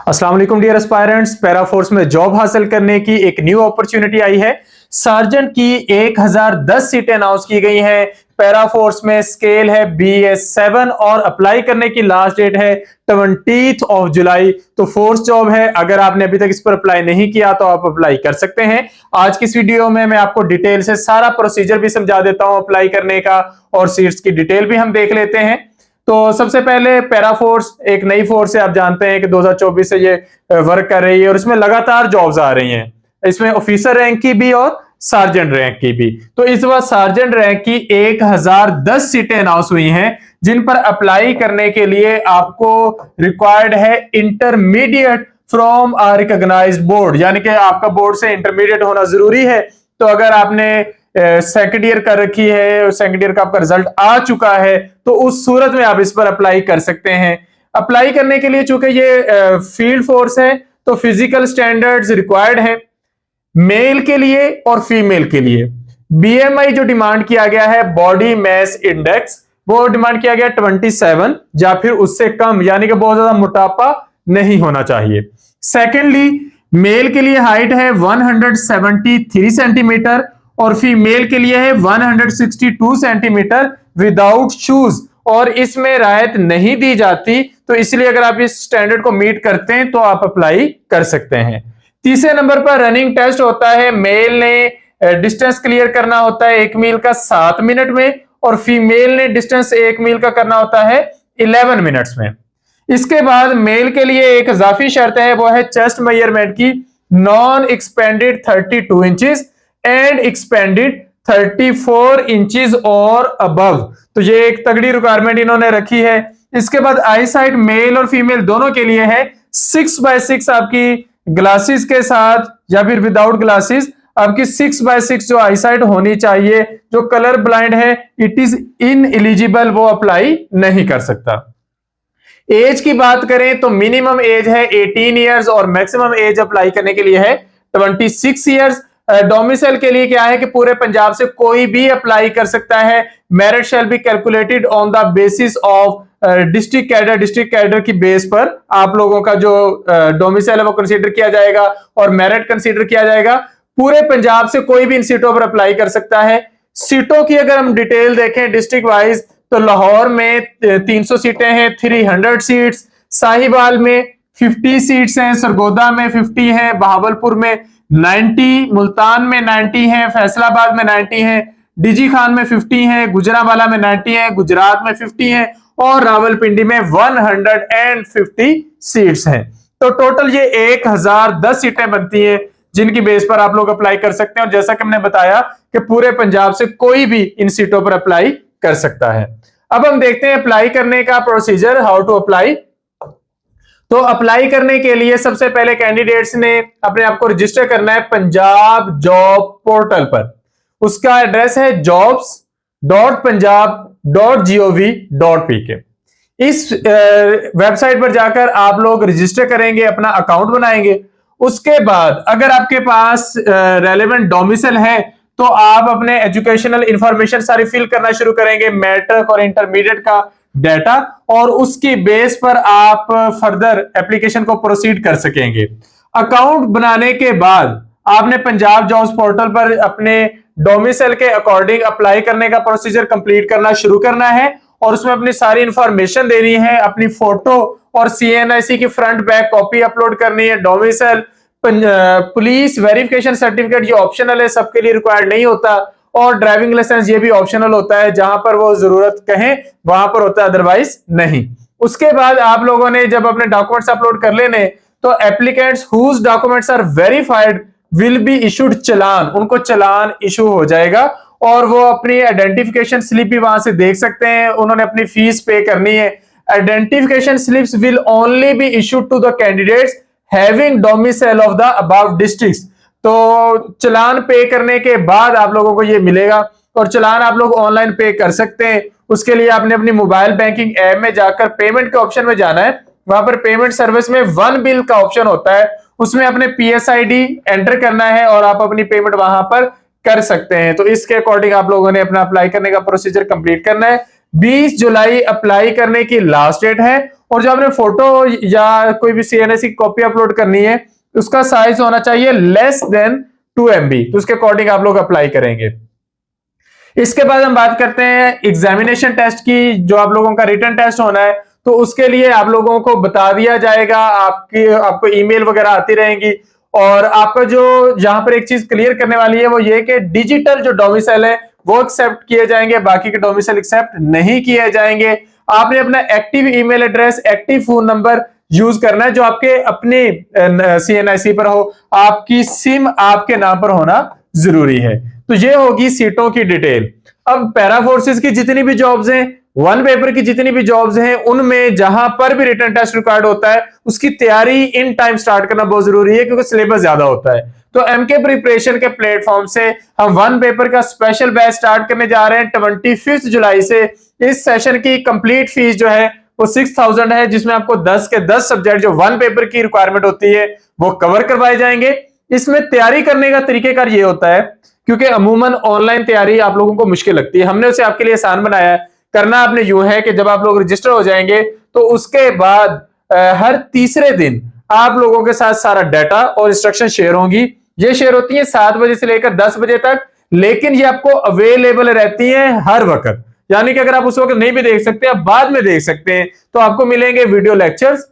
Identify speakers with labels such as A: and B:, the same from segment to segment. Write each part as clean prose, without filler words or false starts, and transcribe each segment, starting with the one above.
A: अस्सलाम वालेकुम dear aspirants. Para force में जॉब हासिल करने की एक न्यू अपॉर्चुनिटी आई है। सार्जेंट की 1010 सीटें अनाउंस की गई हैं। पैरा फोर्स में स्केल है BS7 और अप्लाई करने की लास्ट डेट है 20 जुलाई। तो फोर्स जॉब है, अगर आपने अभी तक इस पर अप्लाई नहीं किया तो आप अप्लाई कर सकते हैं। आज की इस वीडियो में मैं आपको डिटेल से सारा प्रोसीजर भी समझा देता हूं अप्लाई करने का, और सीट्स की डिटेल भी हम देख लेते हैं। तो सबसे पहले पैरा फोर्स एक नई फोर्स है, आप जानते हैं कि 2024 से ये वर्क कर रही है और इसमें लगातार जॉब्स आ रही हैं। इसमें ऑफिसर रैंक की भी और सार्जेंट रैंक की भी। तो इस बार सार्जेंट रैंक की 1010 सीटें अनाउंस हुई हैं, जिन पर अप्लाई करने के लिए आपको रिक्वायर्ड है intermediate from a recognised board, यानी कि आपका बोर्ड से इंटरमीडिएट होना जरूरी है। तो अगर आपने सेकंड ईयर कर रखी है, सेकंड ईयर का आपका रिजल्ट आ चुका है, तो उस सूरत में आप इस पर अप्लाई कर सकते हैं। अप्लाई करने के लिए चूंकि ये फील्ड फोर्स है तो फिजिकल स्टैंडर्ड्स रिक्वायर्ड है मेल के लिए और फीमेल के लिए। BMI जो डिमांड किया गया है, बॉडी मास इंडेक्स, वो डिमांड किया गया 27 या फिर उससे कम, यानी कि बहुत ज्यादा मोटापा नहीं होना चाहिए। सेकेंडली, मेल के लिए हाइट है 173 सेंटीमीटर और फीमेल के लिए है 162 सेंटीमीटर विदाउट शूज, और इसमें रायत नहीं दी जाती। तो इसलिए अगर आप इस स्टैंडर्ड को मीट करते हैं तो आप अप्लाई कर सकते हैं। तीसरे नंबर पर रनिंग टेस्ट होता है। मेल ने डिस्टेंस क्लियर करना होता है 1 मील का 7 मिनट में, और फीमेल ने डिस्टेंस 1 मील का करना होता है 11 मिनट्स में। इसके बाद मेल के लिए एक इजाफी शर्त है, वो है चेस्ट मेजरमेंट की non expanded 32 inches and expanded 34 inches और अबव। तो ये एक तगड़ी रिक्वायरमेंट इन्होंने रखी है। इसके बाद आई साइट मेल और फीमेल दोनों के लिए है 6x6 आपकी ग्लासेस के साथ या फिर विदाउट ग्लासेस आपकी 6x6 जो आई साइट होनी चाहिए। जो कलर ब्लाइंड है इट इज इनएलिजिबल, वो अप्लाई नहीं कर सकता। एज की बात करें तो मिनिमम एज है 18 इयर्स और मैक्सिमम एज अप्लाई करने के लिए है 26 इयर्स। डोमिसाइल के लिए क्या है कि पूरे पंजाब से कोई भी अप्लाई कर सकता है। Merit shall be calculated on the basis of district cadre. District cadre की बेस पर आप लोगों का जो डोमिसाइल है वो कंसीडर किया जाएगा और मेरिट कंसीडर किया जाएगा। पूरे पंजाब से कोई भी इन सीटों पर अप्लाई कर सकता है। सीटों की अगर हम डिटेल देखें डिस्ट्रिक्ट वाइज, तो लाहौर में 300 सीटें हैं, 300 सीट्स। साहिवाल में 50 सीट्स हैं, सरगोदा में 50 हैं, बहावलपुर में 90, मुल्तान में 90 हैं, फैसलाबाद में 90 हैं, डीजी खान में 50 हैं, गुजरांवाला में 90 हैं, गुजरात में 50 हैं और रावलपिंडी में 150 सीट्स हैं। तो टोटल ये 1010 सीटें बनती हैं, जिनकी बेस पर आप लोग अप्लाई कर सकते हैं। और जैसा कि हमने बताया कि पूरे पंजाब से कोई भी इन सीटों पर अप्लाई कर सकता है। अब हम देखते हैं अप्लाई करने का प्रोसीजर, हाउ टू अप्लाई। तो अप्लाई करने के लिए सबसे पहले कैंडिडेट्स ने अपने आप को रजिस्टर करना है पंजाब जॉब पोर्टल पर। उसका एड्रेस है jobs.punjab.gov.pk। इस वेबसाइट पर जाकर आप लोग रजिस्टर करेंगे, अपना अकाउंट बनाएंगे। उसके बाद अगर आपके पास रेलेवेंट डोमिसाइल है तो आप अपने एजुकेशनल इंफॉर्मेशन सारी फिल करना शुरू करेंगे, मैट्रिक और इंटरमीडिएट का डाटा, और उसकी बेस पर आप फर्दर एप्लीकेशन को प्रोसीड कर सकेंगे। अकाउंट बनाने के बाद आपने पंजाब जॉब्स पोर्टल पर अपने डोमिसाइल के अकॉर्डिंग अप्लाई करने का प्रोसीजर कंप्लीट करना शुरू करना है, और उसमें अपनी सारी इंफॉर्मेशन देनी है, अपनी फोटो और CNIC की फ्रंट बैक कॉपी अपलोड करनी है। डोमिसाइल, पुलिस वेरिफिकेशन सर्टिफिकेट ये ऑप्शनल है, सबके लिए रिक्वायर्ड नहीं होता, और ड्राइविंग लाइसेंस ये भी ऑप्शनल होता है, जहां पर वो जरूरत कहें वहां पर होता है, अदरवाइज नहीं। उसके बाद आप लोगों ने जब अपने डॉक्यूमेंट्स अपलोड कर लेने, तो applicants whose documents are verified will be issued challan, उनको चलान इशू हो जाएगा, और वो अपनी आइडेंटिफिकेशन स्लिप भी वहां से देख सकते हैं। उन्होंने अपनी फीस पे करनी है। Identification slips will only be issued to the candidates having domicile of the above districts. तो चलान पे करने के बाद आप लोगों को ये मिलेगा, और चलान आप लोग ऑनलाइन पे कर सकते हैं। उसके लिए आपने अपनी मोबाइल बैंकिंग ऐप में जाकर पेमेंट के ऑप्शन में जाना है। वहां पर पेमेंट सर्विस में वन बिल का ऑप्शन होता है, उसमें अपने PSID एंटर करना है और आप अपनी पेमेंट वहां पर कर सकते हैं। तो इसके अकॉर्डिंग आप लोगों ने अपना अप्लाई करने का प्रोसीजर कंप्लीट करना है। 20 जुलाई अप्लाई करने की लास्ट डेट है, और जो आपने फोटो या कोई भी CNSE की कॉपी अपलोड करनी है उसका साइज होना चाहिए लेस देन 2 MB, तो उसके अकॉर्डिंग आप लोग अप्लाई करेंगे। इसके बाद हम बात करते हैं एग्जामिनेशन टेस्ट की। जो आप लोगों का रिटन टेस्ट होना है तो उसके लिए आप लोगों को बता दिया जाएगा, आपको ईमेल वगैरह आती रहेंगी। और आपका जो यहां पर एक चीज क्लियर करने वाली है वो ये कि डिजिटल जो डोमिसाइल है वो एक्सेप्ट किए जाएंगे, बाकी के डोमिसाइल एक्सेप्ट नहीं किए जाएंगे। आपने अपना active email address, active phone number use करना है जो आपके अपने CNIC पर हो, आपकी सिम आपके नाम पर होना जरूरी है। तो ये होगी सीटों की डिटेल। अब पैरा फोर्सेस की जितनी भी जॉब्स हैं, वन पेपर की जितनी भी जॉब्स हैं, उनमें जहां पर भी रिटन टेस्ट रिक्वायर्ड होता है उसकी तैयारी इन टाइम स्टार्ट करना बहुत जरूरी है क्योंकि सिलेबस ज्यादा होता है। तो MK प्रिपरेशन के प्लेटफॉर्म से हम वन पेपर का स्पेशल बैच स्टार्ट करने जा रहे हैं 25 जुलाई से। इस सेशन की कंप्लीट फीस जो है वो 6000 है, जिसमें आपको 10 के 10 सब्जेक्ट जो वन पेपर की रिक्वायरमेंट होती है वो कवर करवाए जाएंगे। इसमें तैयारी करने का तरीकेकार ये होता है, क्योंकि अमूमन ऑनलाइन तैयारी आप लोगों को मुश्किल लगती है, हमने उसे आपके लिए आसान बनाया है। करना आपने यूं है कि जब आप लोग रजिस्टर हो जाएंगे तो उसके बाद हर तीसरे दिन आप लोगों के साथ सारा डाटा और इंस्ट्रक्शन शेयर होंगी। ये शेयर होती है 7 बजे से लेकर 10 बजे तक, लेकिन ये आपको अवेलेबल रहती है हर वक्त। यानी कि अगर आप उस वक्त नहीं भी देख सकते, आप बाद में देख सकते हैं। तो आपको मिलेंगे video lectures,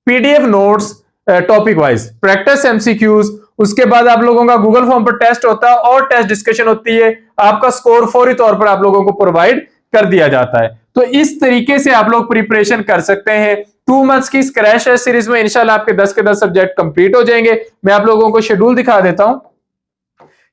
A: PDF notes topic wise, practice MCQs, उसके बाद आप लोगों का गूगल फॉर्म पर टेस्ट होता है और टेस्ट डिस्कशन होती है। आपका स्कोर फौरी तौर पर आप लोगों को प्रोवाइड कर दिया जाता है। तो इस तरीके से आप लोग प्रिपरेशन कर सकते हैं। 2 मंथ्स की क्रैश टेस्ट सीरीज में इंशाल्लाह आपके 10 के 10 सब्जेक्ट कंप्लीट हो जाएंगे। मैं आप लोगों को शेड्यूल दिखा देता हूं।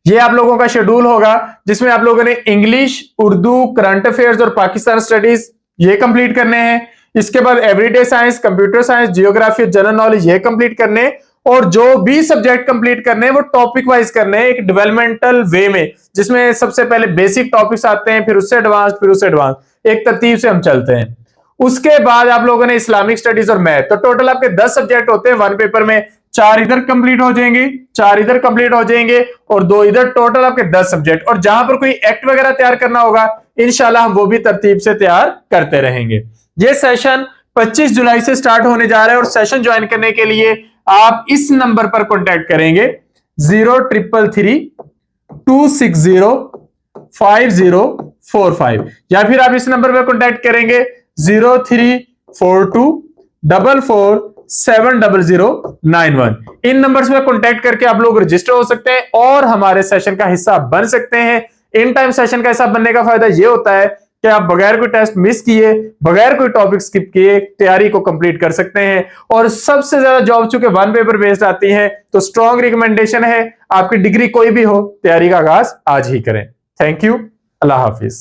A: ये आप लोगों का शेड्यूल होगा जिसमें आप लोगों ने इंग्लिश, उर्दू, करंट अफेयर्स और पाकिस्तान स्टडीज ये कंप्लीट करने हैं। इसके बाद everyday science, computer science, geography, general knowledge ये कंप्लीट करने हैं। और जो भी सब्जेक्ट कंप्लीट करने हैं वो टॉपिक वाइज करने हैं एक डेवलपमेंटल वे में, जिसमें सबसे पहले बेसिक टॉपिक्स आते हैं, फिर उससे एडवांस, फिर उससे एडवांस, एक तरतीब से हम चलते हैं। उसके बाद आप लोगों ने इस्लामिक स्टडीज और मैथ, तो टोटल आपके 10 सब्जेक्ट होते हैं वन पेपर में। 4 इधर कंप्लीट हो जाएंगे, 4 इधर कंप्लीट हो जाएंगे और 2 इधर, टोटल आपके 10 सब्जेक्ट। और जहां पर कोई एक्ट वगैरह तैयार करना होगा इंशाल्लाह हम वो भी तरतीब से तैयार करते रहेंगे। ये सेशन 25 जुलाई से स्टार्ट होने जा रहा है और सेशन ज्वाइन करने के लिए आप इस नंबर पर कॉन्टैक्ट करेंगे 0333-260-5045 या फिर आप इस नंबर पर कॉन्टैक्ट करेंगे 0342447091। इन नंबर्स में कॉन्टैक्ट करके आप लोग रजिस्टर हो सकते हैं और हमारे सेशन का हिस्सा बन सकते हैं। इन टाइम सेशन का हिस्सा बनने का फायदा यह होता है कि आप बगैर कोई टेस्ट मिस किए, बगैर कोई टॉपिक स्किप किए तैयारी को कंप्लीट कर सकते हैं। और सबसे ज्यादा जॉब चूंकि वन पेपर बेस्ड आती है तो स्ट्रॉन्ग रिकमेंडेशन है आपकी डिग्री कोई भी हो, तैयारी का आगाज आज ही करें। Thank you, Allah Hafiz.